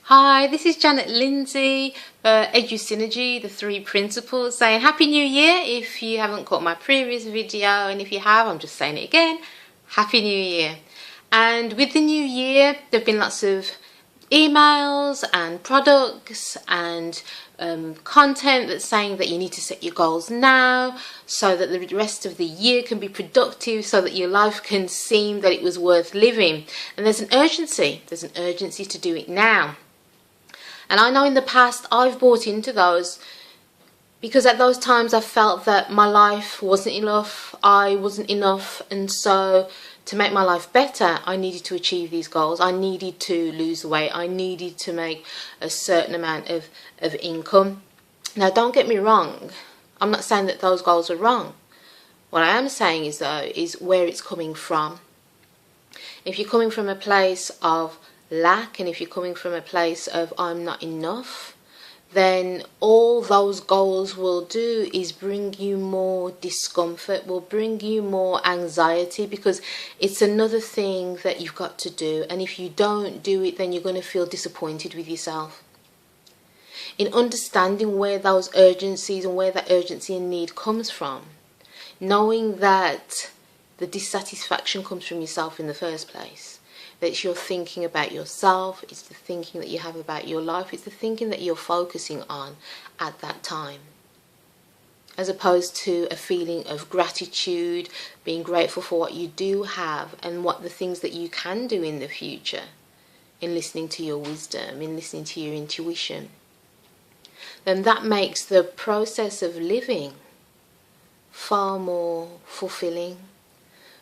Hi, this is Janet Lindsay for EduSynergy, the 3 principles, saying Happy New Year if you haven't caught my previous video, and if you have, I'm just saying it again, Happy New Year. And with the new year, there have been lots of emails and products and content that's saying that you need to set your goals now so that the rest of the year can be productive, so that your life can seem that it was worth living. And there's an urgency to do it now. And I know in the past I've bought into those because at those times I felt that my life wasn't enough, I wasn't enough, and so to make my life better I needed to achieve these goals. I needed to lose weight, I needed to make a certain amount of income. Now don't get me wrong, I'm not saying that those goals are wrong. What I am saying is though, is where it's coming from. If you're coming from a place of lack, and if you're coming from a place of I'm not enough, then all those goals will do is bring you more discomfort, will bring you more anxiety, because it's another thing that you've got to do, and if you don't do it then you're going to feel disappointed with yourself. In understanding where those urgencies and where that urgency and need comes from, knowing that the dissatisfaction comes from yourself in the first place, that it's your thinking about yourself, it's the thinking that you have about your life, it's the thinking that you're focusing on at that time, as opposed to a feeling of gratitude, being grateful for what you do have and what the things that you can do in the future, in listening to your wisdom, in listening to your intuition. Then that makes the process of living far more fulfilling,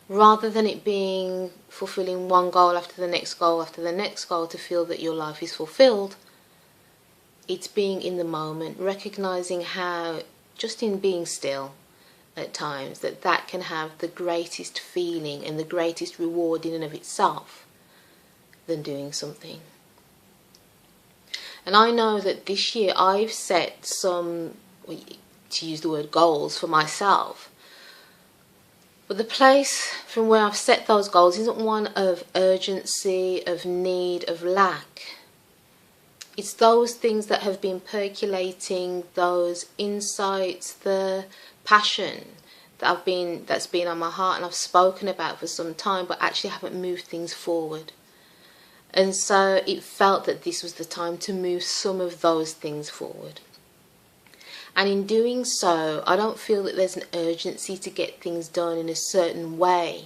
rather than it being fulfilling one goal after the next goal after the next goal to feel that your life is fulfilled. It's being in the moment, recognizing how just in being still at times that can have the greatest feeling and the greatest reward in and of itself than doing something. And I know that this year I've set some, to use the word goals, for myself. But the place from where I've set those goals isn't one of urgency, of need, of lack. It's those things that have been percolating, those insights, the passion that's been on my heart and I've spoken about for some time, but actually haven't moved things forward. And so it felt that this was the time to move some of those things forward. And in doing so, I don't feel that there's an urgency to get things done in a certain way.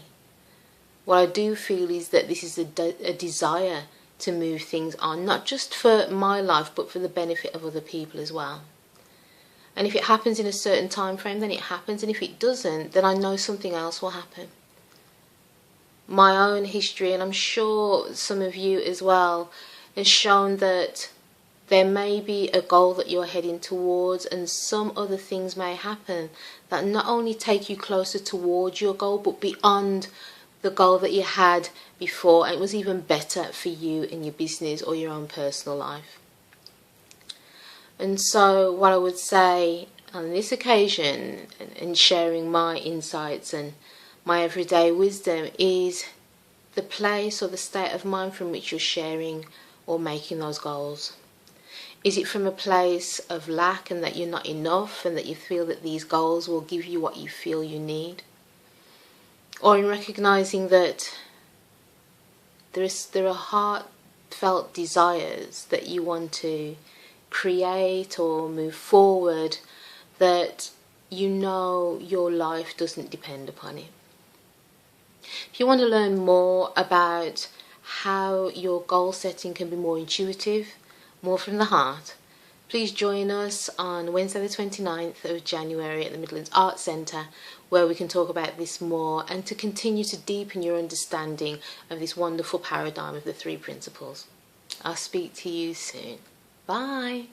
What I do feel is that this is a desire to move things on, not just for my life, but for the benefit of other people as well. And if it happens in a certain time frame, then it happens. And if it doesn't, then I know something else will happen. My own history, and I'm sure some of you as well, has shown that there may be a goal that you're heading towards, and some other things may happen that not only take you closer towards your goal, but beyond the goal that you had before, and it was even better for you in your business or your own personal life. And so what I would say on this occasion, and sharing my insights and my everyday wisdom, is the place or the state of mind from which you're sharing or making those goals. Is it from a place of lack and that you're not enough and that you feel that these goals will give you what you feel you need? Or in recognizing that there are heartfelt desires that you want to create or move forward, that you know your life doesn't depend upon it? If you want to learn more about how your goal setting can be more intuitive, more from the heart, please join us on Wednesday the 29th of January at the Midlands Arts Centre, where we can talk about this more and to continue to deepen your understanding of this wonderful paradigm of the 3 principles. I'll speak to you soon. Bye.